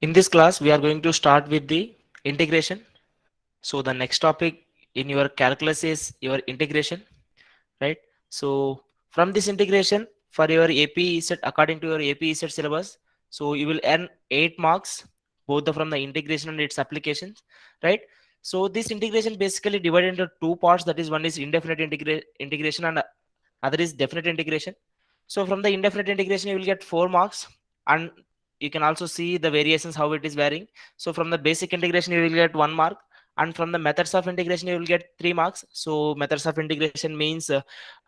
In this class, we are going to start with the integration. So the next topic in your calculus is your integration, right? So from this integration for your AP set according to your AP set syllabus, so you will earn 8 marks both from the integration and its applications, right? So this integration basically divided into two parts. That is, one is indefinite integration and other is definite integration. So from the indefinite integration, you will get 4 marks, and you can also see the variations how it is varying. So from the basic integration, you will get 1 mark, and from the methods of integration, you will get 3 marks. So methods of integration means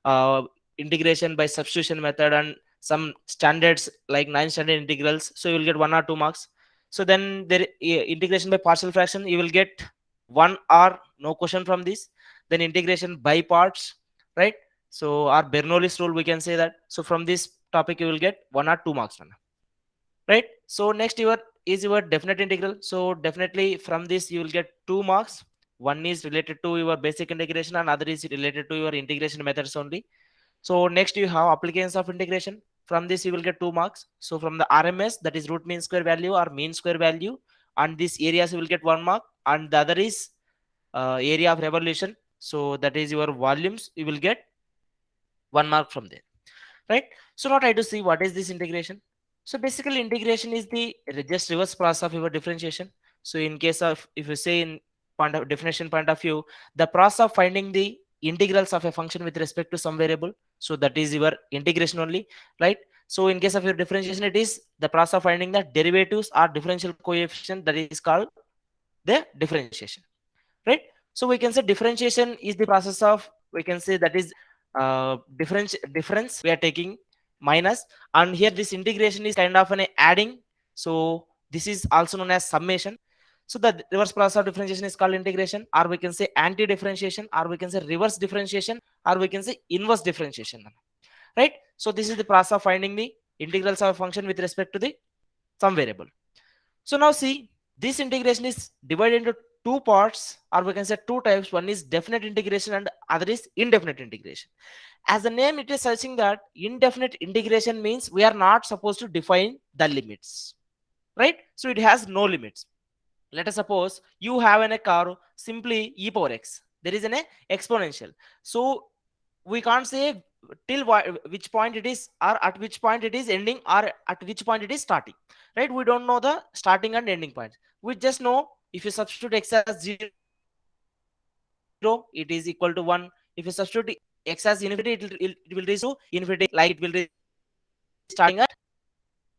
uh, integration by substitution method and some standards like 9 standard integrals. So you will get 1 or 2 marks. So then there integration by partial fraction, you will get 1 or no question from this. Then integration by parts, right? So our Bernoulli's rule, we can say that. So from this topic, you will get 1 or 2 marks, right? So next your is your definite integral. So definitely from this you will get 2 marks. One is related to your basic integration and other is related to your integration methods only. So next you have applications of integration. From this you will get 2 marks. So from the RMS, that is root mean square value or mean square value, and this areas you will get 1 mark, and the other is area of revolution. So that is your volumes, you will get 1 mark from there, right? So now try to see what is this integration. So basically integration is the just reverse process of your differentiation. So in case of, if you say in point of definition point of view, the process of finding the integrals of a function with respect to some variable, so that is your integration only, right? So in case of your differentiation, it is the process of finding the derivatives or differential coefficient, that is called the differentiation, right? So we can say differentiation is the process of, we can say that is difference we are taking minus, and here this integration is kind of an adding. So this is also known as summation. So the reverse process of differentiation is called integration, or we can say anti differentiation, or we can say reverse differentiation, or we can say inverse differentiation, right? So this is the process of finding the integrals of a function with respect to the some variable. So now see, this integration is divided into two parts, or we can say two types. One is definite integration and other is indefinite integration. As the name it is suggesting that indefinite integration means we are not supposed to define the limits, right? So it has no limits. Let us suppose you have in a car simply e power x. There is an exponential. So we can't say till which point it is, or at which point it is ending, or at which point it is starting, right? We don't know the starting and ending point. We just know if you substitute x as 0, it is equal to 1. If you substitute x as infinity, it will reach to infinity, like it will be starting at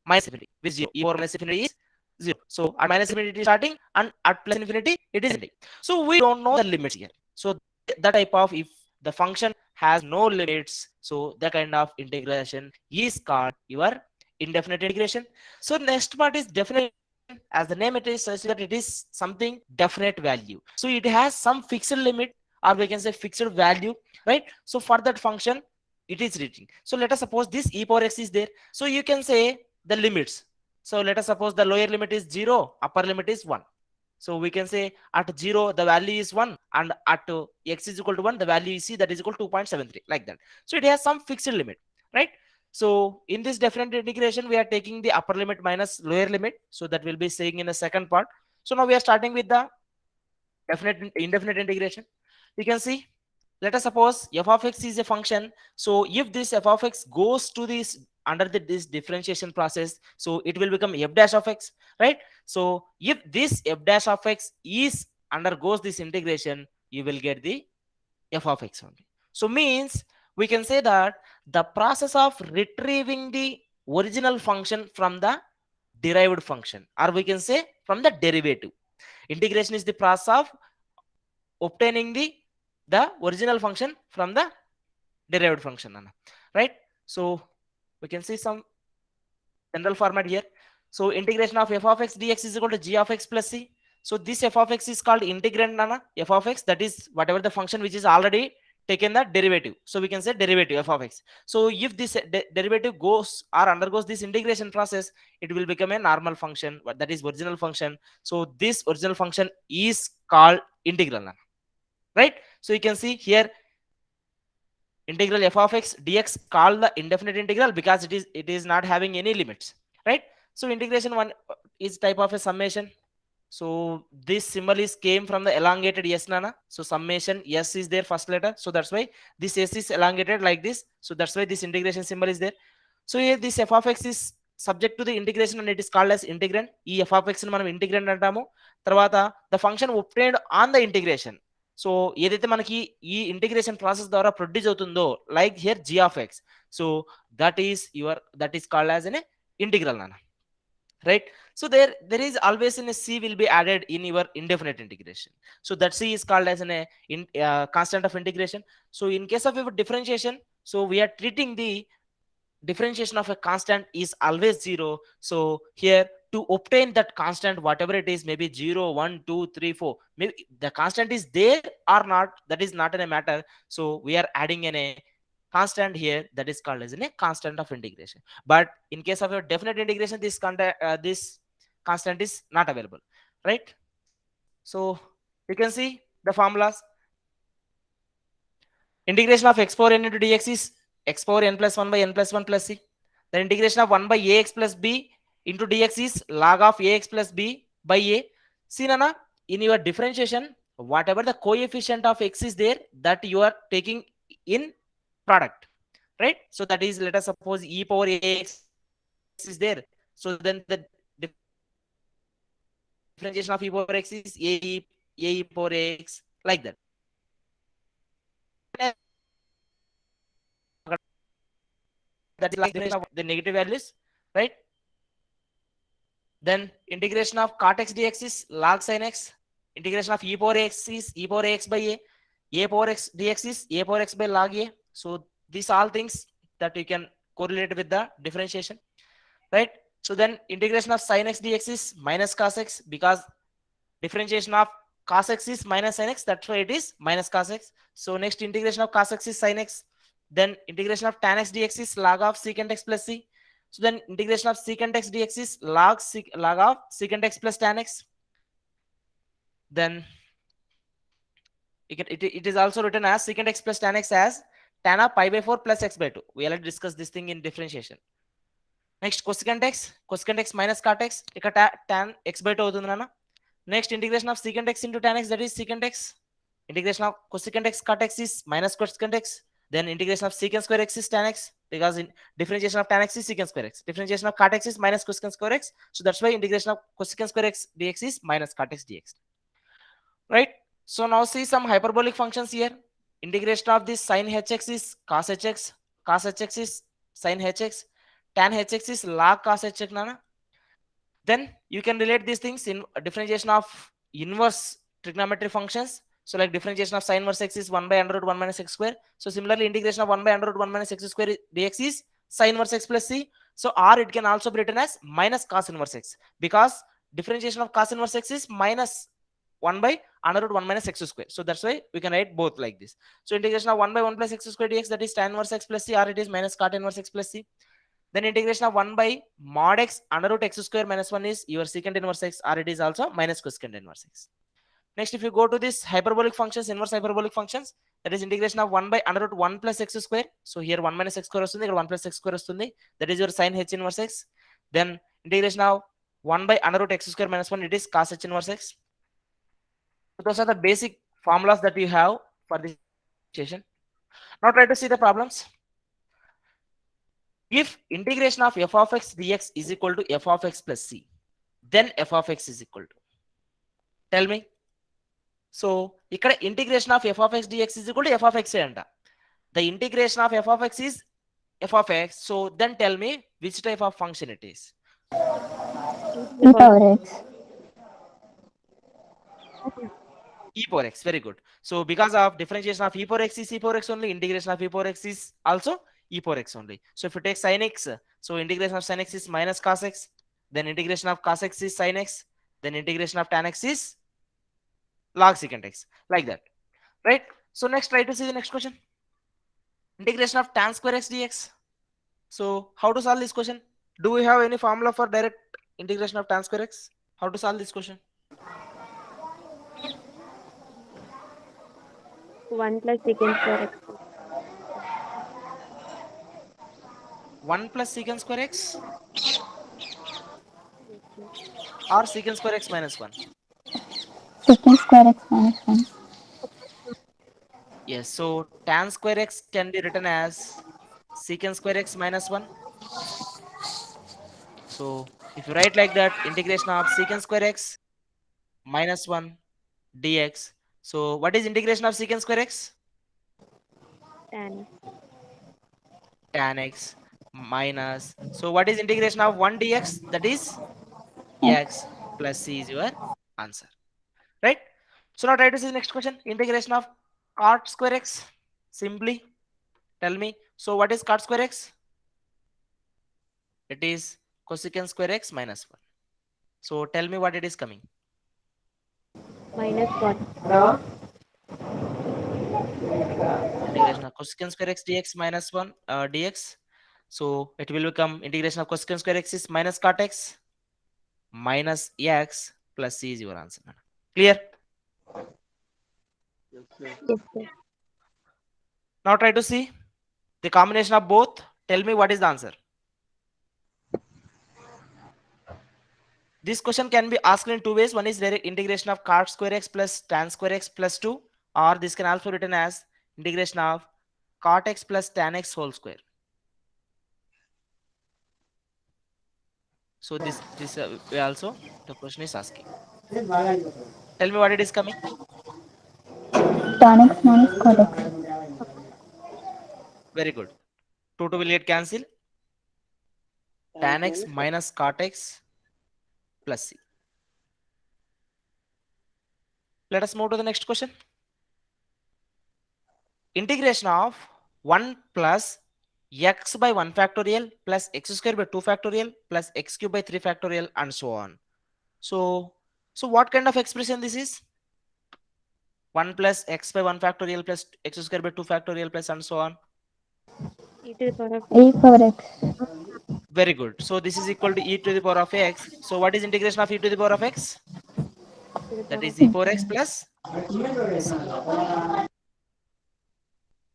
minus infinity, with 0. E power minus infinity is 0. So at minus infinity it is starting, and at plus infinity it is ending. So we don't know the limits here. So that type of, if the function has no limits, so that kind of integration is called your indefinite integration. So next part is definite integration. As the name it is says that it is something definite value. So it has some fixed limit, or we can say fixed value, right? So for that function it is reaching. So let us suppose this e power x is there. So you can say the limits. So let us suppose the lower limit is 0, upper limit is 1. So we can say at 0 the value is 1, and at x is equal to 1 the value is c, that is equal to 2.73, like that. So it has some fixed limit, right? So in this definite integration we are taking the upper limit minus lower limit, so that will be saying in the second part. So now we are starting with the definite indefinite integration. You can see, let us suppose f of x is a function. So if this f of x goes to this under this differentiation process, so it will become f dash of x, right? So if this f dash of x is undergoes this integration, you will get the f of x only. So means we can say that the process of retrieving the original function from the derived function, or we can say from the derivative. Integration is the process of obtaining the original function from the derived function, right? So we can see some general format here. So integration of f of x dx is equal to g of x plus c. So this f of x is called integrand, f of x, that is whatever the function which is already taken the derivative. So we can say derivative f of x. So if this derivative goes or undergoes this integration process, it will become a normal function, that is original function. So this original function is called integral, right? So you can see here integral f of x dx called the indefinite integral because it is not having any limits, right? So integration one is type of a summation. So this symbol is came from the elongated S, Nana. So summation S is there first letter. So that's why this S is elongated like this. So that's why this integration symbol is there. So here this f of x is subject to the integration and it is called as integrand. ఈ f of x ని మనం integrand అంటాము. తర్వాత the function obtained on the integration. So ఏదైతే మనకి ఈ integration process ద్వారా produce అవుతుందో like here g of x. So that is called as an integral, Nana. Right? So there is always in a c will be added in your indefinite integration. So that c is called as constant of integration. So in case of your differentiation, so we are treating the differentiation of a constant is always 0. So here to obtain that constant, whatever it is, maybe 0, 1, 2, 3, 4, maybe the constant is there or not, that is not in a matter. So we are adding in a constant here, that is called as a constant of integration. But in case of your definite integration, this constant is not available, right? So you can see the formulas. Integration of x power n into dx is x power n plus 1 by n plus 1 plus c. The integration of 1 by ax plus b into dx is log of ax plus b by a. See, Nana, in your differentiation, whatever the coefficient of x is there, that you are taking in product, right? So that is, let us suppose e power ax is there. So then the differentiation of e power x is a power x, like that. That is like the negative values, right? Then integration of cot x dx is log sin x. Integration of e power x is e power x by a power x dx is a power x by log a. So these all things that you can correlate with the differentiation, right? So then integration of sin x dx is minus cos x, because differentiation of cos x is minus sin x, that's why it is minus cos x. So next integration of cos x is sin x. Then integration of tan x dx is log of secant x plus c. So then integration of secant x dx is log of secant x plus tan x. Then it is also written as secant x plus tan x as tan of pi by 4 plus x by 2. We already discussed this thing in differentiation. Next cosecant x minus cot x, ఇక్కడ tan x by 2 అవుతుంది నాన్న. Next integration of secant x into tan x, that is secant x. Integration of cosecant x cot x is minus cosecant x. Then integration of secant square x is tan x, because in differentiation of tan x is secant square x. Differentiation of cot x is minus cosecant square x. So that's why integration of cosecant square x dx is minus cot x dx. Right? So now see some hyperbolic functions here. Integration of this sin hx is cos hx, cos hx is sin hx, tan hx is log cos hx, nana. Then you can relate these things in differentiation of inverse trigonometric functions. So like differentiation of sin inverse x is 1 by under root 1 minus x square. So similarly integration of 1 by under root 1 minus x square dx is sin inverse x plus c. So or it can also be written as minus cos inverse x, because differentiation of cos inverse x is minus 1 by under root 1 minus x square. So that's why we can write both like this. So integration of 1 by 1 plus x square dx, that is tan inverse x plus c, or it is minus cot inverse x plus c. Then integration of 1 by mod x under root x square minus 1 is your secant inverse x, or it is also minus cosecant inverse x. Next, if you go to this hyperbolic functions, inverse hyperbolic functions, that is integration of 1 by under root 1 plus x square. So here 1 minus x square వస్తుంది, ఇక్కడ 1 plus x square వస్తుంది, that is your sin h inverse x. Then integration of 1 by under root x square minus 1, it is cos h inverse x. So those are the basic formulas that you have for this session. Now try to see the problems. If integration of f of x dx is equal to f of x plus c, then f of x is equal to, tell me. So ఇక్కడ integration of f of x dx is equal to f of x అంట. The integration of f of x is f of x. So then tell me which type of function it is. E power x. E power x, very good. So because of differentiation of e power x is e power x only, integration of e power x is also e power x only. So if you take sin x, so integration of sin x is minus cos x, then integration of cos x is sin x, then integration of tan x is log secant x, like that, right? So next, try to see the next question. Integration of tan square x dx. So how to solve this question? Do we have any formula for direct integration of tan square x? How to solve this question? 1 plus secant square x. 1 plus secant square x. or secant square x minus 1? Secant square x minus 1. Yes, so tan square x can be written as secant square x minus 1. So if you write like that, integration of secant square x minus 1 dx. So what is integration of secant square x? Tan. Tan x minus. So what is integration of 1 dx? That is X. x plus c is your answer. Right? So now try to see the next question. Integration of cot square x. Simply tell me. So what is cot square x? It is cosecant square x minus 1. So tell me what it is coming. Minus 1. Integration of cosecant square x dx minus 1 dx. So it will become integration of cosecant square x is minus cot x minus x plus c is your answer. Clear? Yes, sir. Now try to see the combination of both. Tell me what is the answer. This question can be asked in two ways. One is direct integration of cot square x plus tan square x plus 2, or this can also written as integration of cot x plus tan x whole square. So this way also the question is asking. Tell me what it is coming. Tan x minus cot x. Very good. 2 will get cancel. Tan x minus cot x plus c. Let us move to the next question. Integration of 1 plus x by 1 factorial plus x square by 2 factorial plus x cube by 3 factorial and so on. So what kind of expression this is? 1 plus x by 1 factorial plus x square by 2 factorial plus and so on. E to the power of E power x. Very good. So this is equal to e to the power of x. So what is integration of e to the power of x? to the That power of is e power x plus c.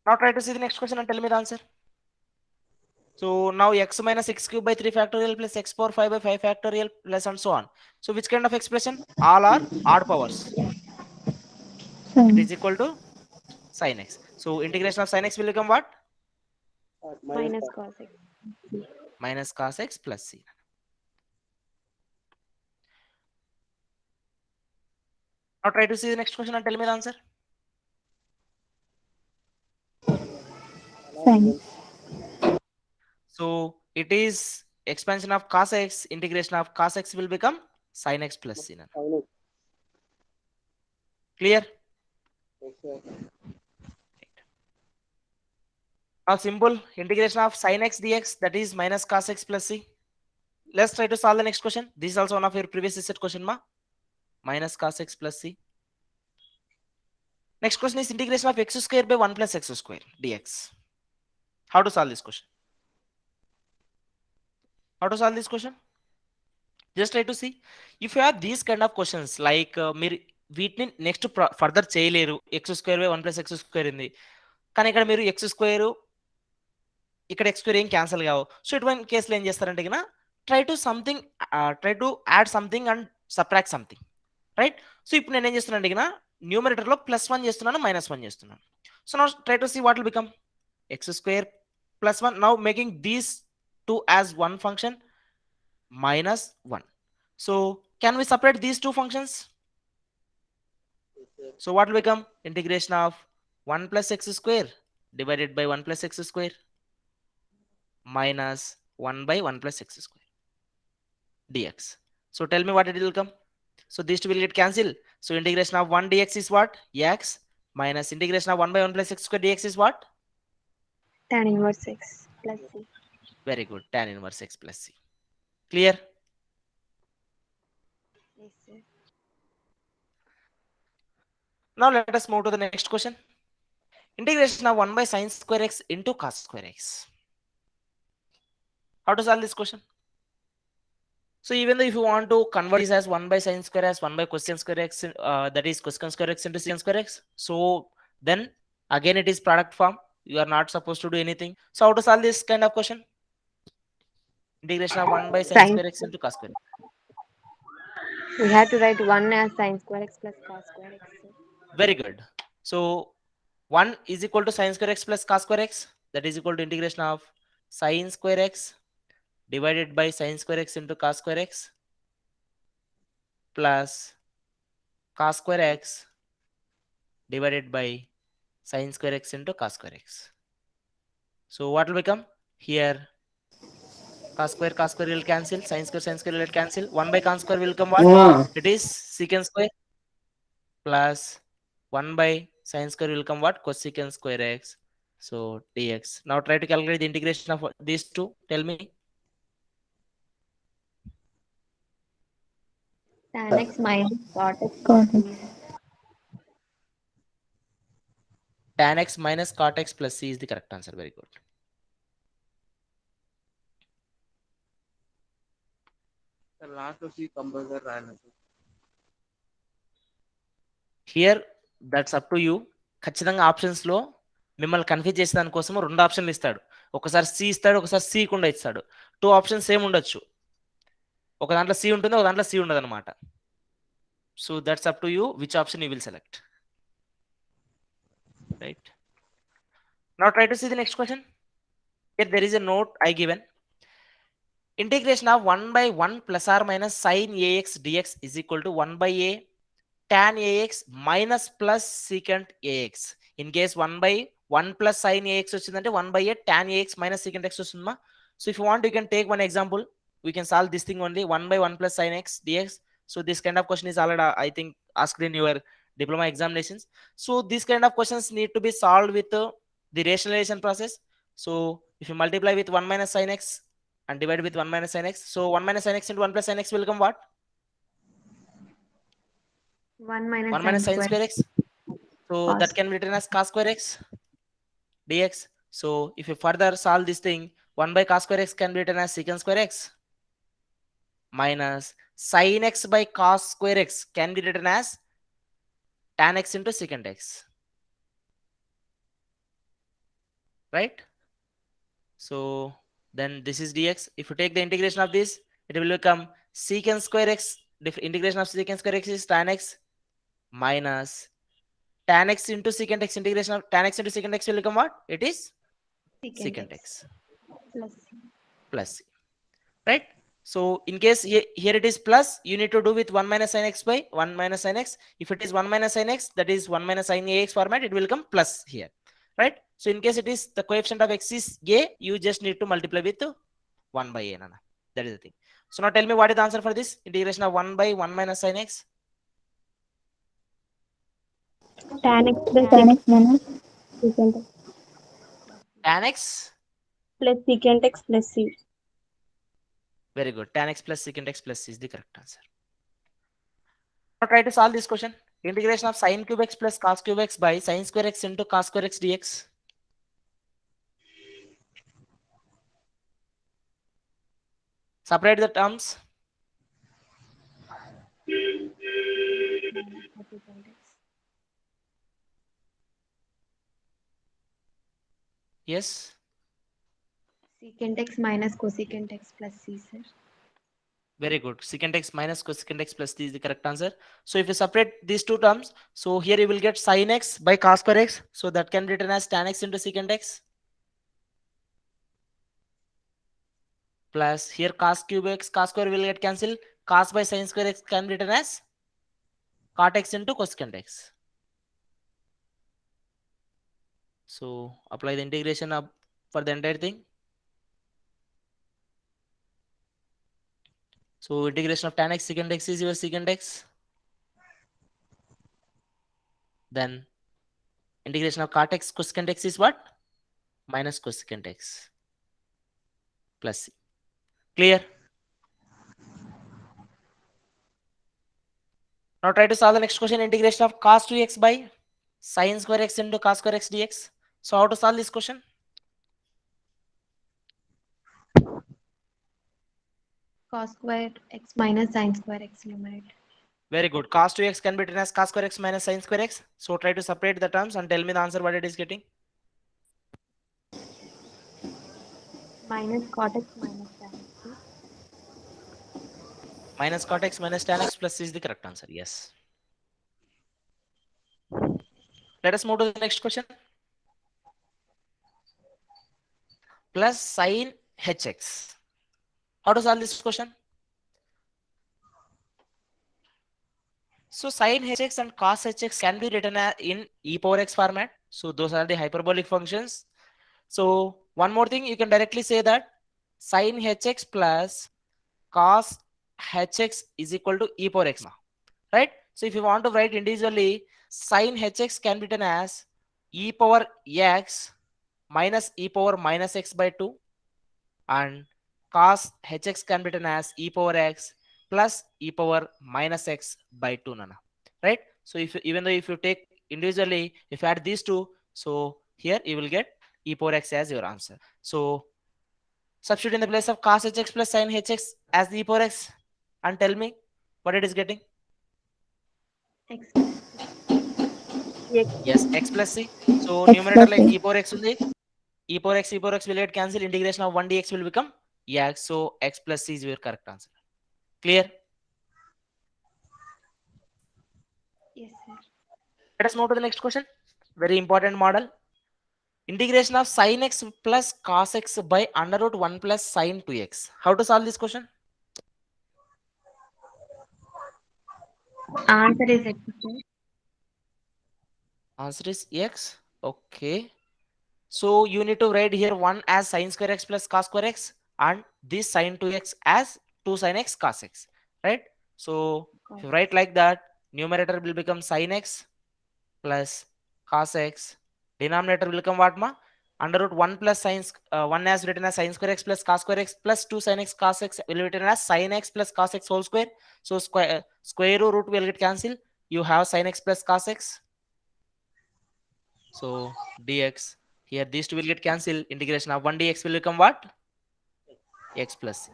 Now try to see the next question and tell me the answer. So now x minus x cube by 3 factorial plus x power 5 by 5 factorial plus and so on. So which kind of expression? All are odd powers. It Sine. is equal to sin x. So integration of sin x will become what? minus cos x. Minus cos x plus c. Now try to see the next question and tell me the answer. Sine. So it is expansion of cos x, integration of cos x will become sin x plus c. Clear? Now simple integration of sin x dx, that is minus cos x plus c. Let's try to solve the next question. This is also one of your previous set question ma. Minus cos x plus c. Next question is integration of x square by 1 plus x square dx. How to solve this question? How to solve this question? Just try to see. If you have these kind of questions like మీరు వీటిని next further చేయలేరు, X square by 1 plus X square ఉంది, కానీ ఇక్కడ మీరు X square ఇక్కడ X square ఏం cancel కావు. సో ఇటువంటి కేసులో ఏం చేస్తారంటే కన్నా try to add something and subtract something, right? So ఇప్పుడు నేను ఏం చేస్తున్నాను కన్నా న్యూమరేటర్లో +1 చేస్తున్నాను, -1 చేస్తున్నాను. So now try to see what will become x square +1. Now making these two as one function -1. So can we separate these two functions? So what will become integration of 1 plus x square divided by 1 plus x square minus 1 by 1 plus x square dx. So tell me what it will come. So these two will get cancelled. So integration of 1 dx is what? X minus integration of 1 by 1 plus x square dx is what? Tan inverse x plus c. Very good. Tan inverse x plus c. Clear? Yes, sir. Now let us move to the next question. Integration of 1 by sine square x into cos square x. How to solve this question? So even though if you want to convert this as 1 by sine square as 1 by cosine square x, that is cosine square x into secant square x. So then again it is product form. You are not supposed to do anything. So how to solve this kind of question? Integration of 1 by sine Sine. square x into cos square x. We have to write 1 as sine square x plus cos square x. Very good. So 1 is equal to sine square x plus cos square x. That is equal to integration of sine square x divided by sine square x into cos square x plus cos square x divided by sine square x into cos square x. So what will become here? Cos square will cancel, sine square will cancel. 1 by cos square will come what? It is secant square plus 1 by sine square will come what? Cosecant square x. So dx. Now try to calculate the integration of these two. Tell me. Tan x minus cot x Got plus it. c. Tan x minus cot x plus c is the correct answer. Very good. Last C compulsory రాయాలి. Here that's up to you. ఖచ్చితంగా ఆప్షన్స్లో మిమ్మల్ని confuse చేసే దానికోసం 2 ఆప్షన్లు ఇస్తాడు. ఒకసారి C ఇస్తాడు, ఒకసారి సి కూడా ఇస్తాడు. 2 ఆప్షన్స్ సేమ్ ఉండొచ్చు. ఒక దాంట్లో సి ఉంటుంది, ఒక దాంట్లో సి ఉండదు అనమాట. So that's up to you which option you will select. Right. Now try to see the next question. Here there is a note I given. Integration of 1 by 1 plus or minus sin ax dx is equal to 1 by a tan ax minus plus secant ax. In case 1 by 1 plus sin ax వచ్చిందంటే 1 by a tan ax minus secant x వస్తుందమ్మా. So if you want you can take one example. We can solve this thing only 1 by 1 plus sin x dx. So this kind of question is already I think asked in your diploma examinations. So these kind of questions need to be solved with the rationalization process. So if you multiply with 1 minus sin x and divide with 1 minus sin x, so 1 minus sin x into 1 plus sin x will come what? 1 minus 1 minus sin square square x. So cos. that can be written as cos square x dx. So if you further solve this thing, 1 by cos square x can be written as secant square x minus sin x by cos square x can be written as tan x into secant x. Right? So then this is dx. If you take the integration of this, it will become secant square x. Integration of secant square x is tan x minus tan x into secant x. Integration of tan x into secant x will become what? It is secant x plus c. plus c. Right? So in case here it is plus, you need to do with 1 minus sin x by 1 minus sin x. If it is 1 minus sin x, that is 1 minus sin ax format, it will come plus here. Right? So in case it is the coefficient of x is a, you just need to multiply with 1 by a. Nana. That is the thing. So now tell me what is the answer for this integration of 1 by 1 minus sin x. Tan x plus Tan x minus secant x Tan x. plus secant x plus c. Very good. Tan x plus secant x plus c is the correct answer. Now try to solve this question. Integration of sin cube x plus cos cube x by sin square x into cos square x dx. Separate the terms. Yes. Secant x minus cosecant x plus c, sir. Very good. Secant x minus cosecant x plus c is the correct answer. So if you separate these two terms, so here you will get sin x by cos square x. So that can be written as tan x into secant x. Plus here cos cube x, cos square will get cancelled. Cos by sin square x can be written as cot x into cosecant x. So apply the integration up for the entire thing. So integration of tan x secant x is your secant x. Then integration of cot x cosecant x is what? Minus cosecant x plus c. Clear? Now try to solve the next question. Integration of cos 2x by sin square x into cos square x dx. So how to solve this question? Cos square x minus sin square x numerator. Very good. Cos 2x can be written as cos square x minus sin square x. So try to separate the terms and tell me the answer what it is getting. Minus cot x minus tan x. minus cot x minus tan x plus c is the correct answer. Yes. Let us move to the next question. Plus sine hx. How to solve this question? So sine hx and cos hx can be written in e power x format. So those are the hyperbolic functions. So one more thing, you can directly say that sine hx plus cos hx is equal to e power x, right? So if you want to write individually, sine hx can be written as e power x minus e power minus x by 2, and cos hx can be written as e power x plus e power minus x by 2, nana, right? So if even though if you take individually, if you add these two, so here you will get e power x as your answer. So substitute in the place of cos hx plus sin hx as the e power x and tell me what it is getting. X X Yes, x plus c. So X numerator plus like C. e power x ఉంది. E power x will get cancel. Integration of 1 dx will become x. So x plus c is your correct answer. Clear? Yes, sir. Let us move to the next question. Very important model. Integration of sin x plus cos x by under root 1 plus sin 2x. How to solve this question? Answer is X, sir. Answer is x. Okay. So you need to write here 1 as sin square x plus cos square x and this sin 2x as 2 sin x cos x. Right? So if Got you it. write like that, numerator will become sin x plus cos x. Denominator will become what, ma? Under root 1 plus sin 1 as written as sin square x plus cos square x plus 2 sin x cos x will be written as sin x plus cos x whole square. So square root will get cancelled. You have sin x plus cos x. So dx, here these two will get cancelled. Integration of 1 dx will become what? X plus c.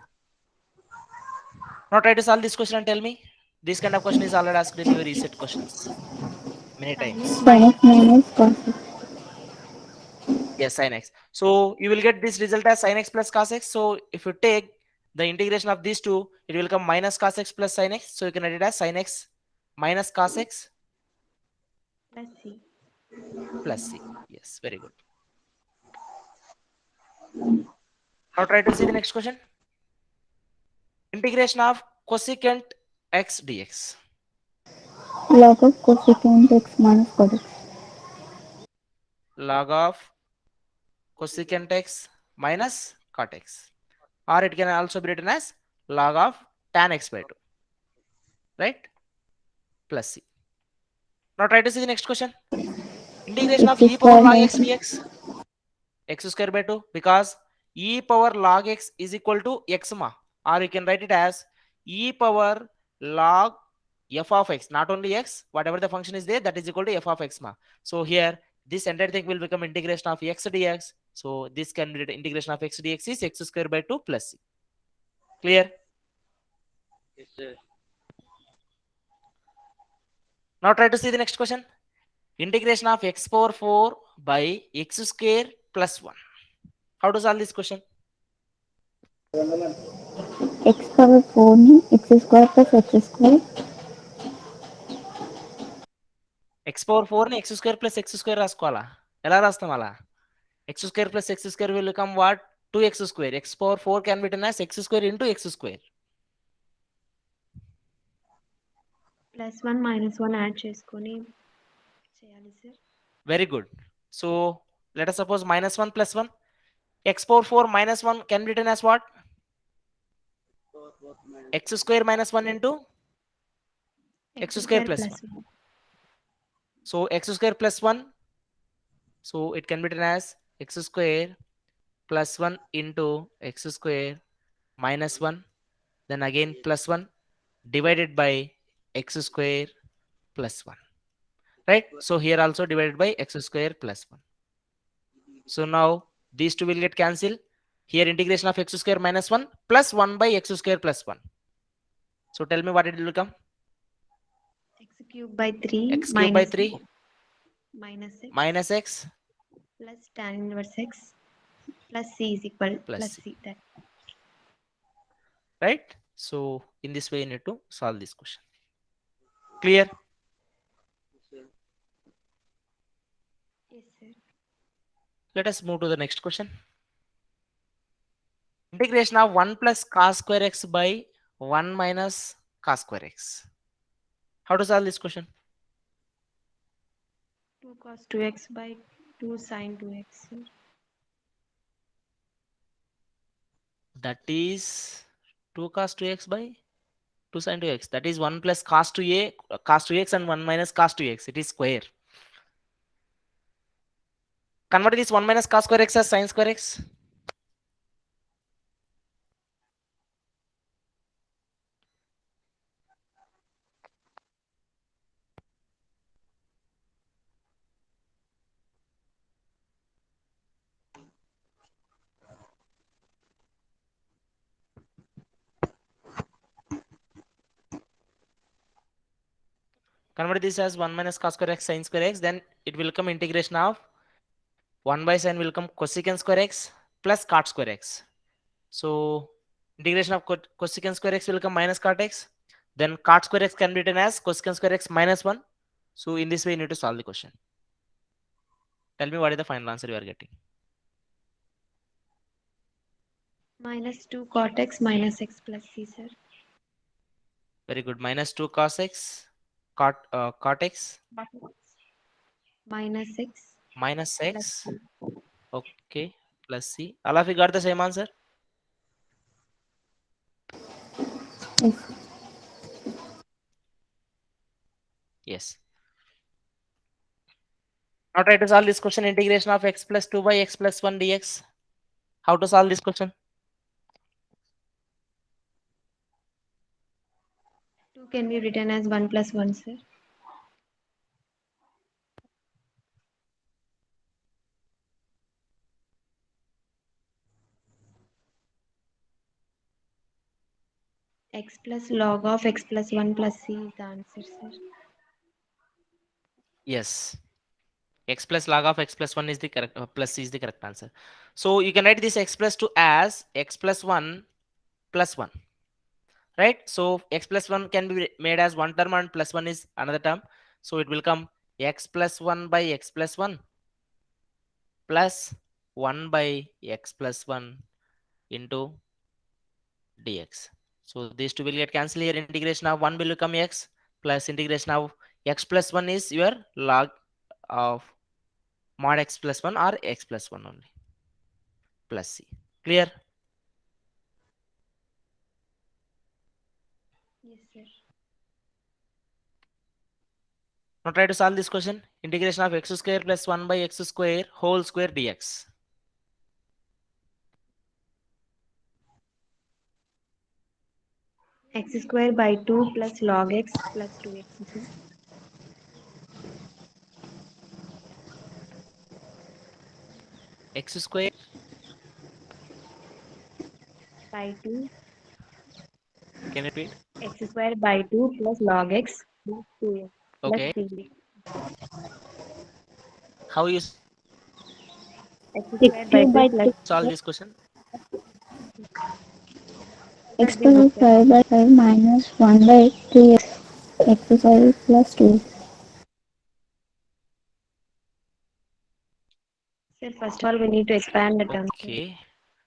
Now try to solve this question and tell me. This kind of question is already asked in your ECET questions many Sin X times. Sin minus X minus cos X. Yes, sin x. So you will get this result as sin x plus cos x. So if you take the integration of these two, it will come minus cos x plus sin x. So you can write it as sin x minus cos x plus C. plus c. Yes, very good. Now try to see the next question. Integration of cosecant x dx. Log of cosecant X minus cot X. Log of cosecant x minus cot x. Or it can also be written as log of tan x by 2. Right? Plus c. Now try to see the next question. Integration of X e power square log by x dx. X square by 2, because e power log x is equal to x, ma, or you can write it as e power log f of x, not only x, whatever the function is there, that is equal to f of x, ma. So here this entire thing will become integration of x dx. So this can be integration of x dx is x square by 2 plus c. Clear? Yes, sir. Now try to see the next question. Integration of x power 4 by x square plus 1. How to solve this question? X power 4 ని X square plus X square. x power 4 ని x square plus x square రాసుకోవాలా? ఎలా రాస్తాం అలా? x square plus x square will become what? 2x square. X power 4 can be written as x square into x square. Plus 1 minus 1 add చేసుకొని చేయాలి sir. Very good. So let us suppose minus 1 plus 1. X power 4 minus 1 can be written as what? 4 minus X square minus 1 into x square plus 1. Plus 1. So x square plus 1. So it can be written as x square plus 1 into x square minus 1. Then again plus 1 divided by x square plus 1. Right? So here also divided by x square plus 1. So now these two will get cancelled. Here integration of x square minus 1 plus 1 by x square plus 1. So tell me what it will become. X cube by 3 X cube by 3 minus x minus x plus tan inverse x plus c is equal plus plus c. c. That Right? So in this way, you need to solve this question. Clear? Yes, sir. Yes, sir. Let us move to the next question. Integration of 1 plus cos square x by 1 minus cos square x. How to solve this question? 2 cos 2x by 2 sine 2x, sir. That is 2 cos 2x by 2 sin 2x. That is 1 plus cos 2a, cos 2x and 1 minus cos 2x. It is square. Convert this 1 minus cos square x as sin square x. Convert this as 1 minus cos square x sin square x. Then it will come integration of 1 by sin will come cosecant square x plus cot square x. So integration of cosecant square x will come minus cot x. Then cot square x can be written as cosecant square x minus 1. So in this way, you need to solve the question. Tell me what is the final answer you are getting. Minus 2 cot x minus x plus c, sir. Very good. Minus 2 cos x, cot x Minus x minus plus x. c. Okay. Plus c. All of you got the same answer? Yes. Yes. Now try to solve this question. Integration of x plus 2 by x plus 1 dx. How to solve this question? 2 can be written as 1 plus 1, sir. X plus log of x plus 1 plus c is the answer, sir. Yes. X plus log of x plus 1 is the correct, plus c is the correct answer. So you can write this x plus 2 as x plus 1 plus 1. Right? So x plus 1 can be made as one term and plus 1 is another term. So it will come x plus 1 by x plus 1 plus 1 by x plus 1 into dx. So these two will get cancelled here. Integration of 1 will become x plus integration of x plus 1 is your log of mod x plus 1 or x plus 1 only plus c. Clear? Yes, sir. Now try to solve this question. Integration of x square plus 1 by x square whole square dx. X square by 2 plus log x plus 2x, sir. X square, By 2. can you repeat? X square by 2 plus log x plus 2x plus Okay. c. How you X X square by cube 2 by plus 2. solve this question? X this book, plus sir. 5 by 5 minus 1 by 3x. Exercise plus 2. Sir, first of all, we need to expand the term, sir. Okay.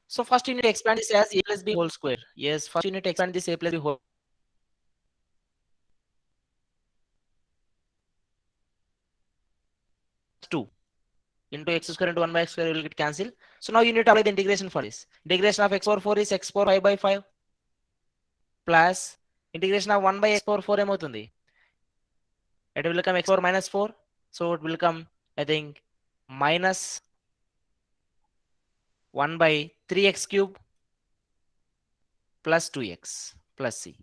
So first you need to expand this as a plus b whole square. Yes, first you need to expand this a plus b whole 2 into x square into 1 by x square will get cancelled. So now you need to apply the integration for this. Integration of x power 4 is x power 5 by 5 plus integration of 1 by x power 4 ఏమవుతుంది? It will become x power minus 4. So it will come, I think, minus 1 by 3x cube plus 2x plus c.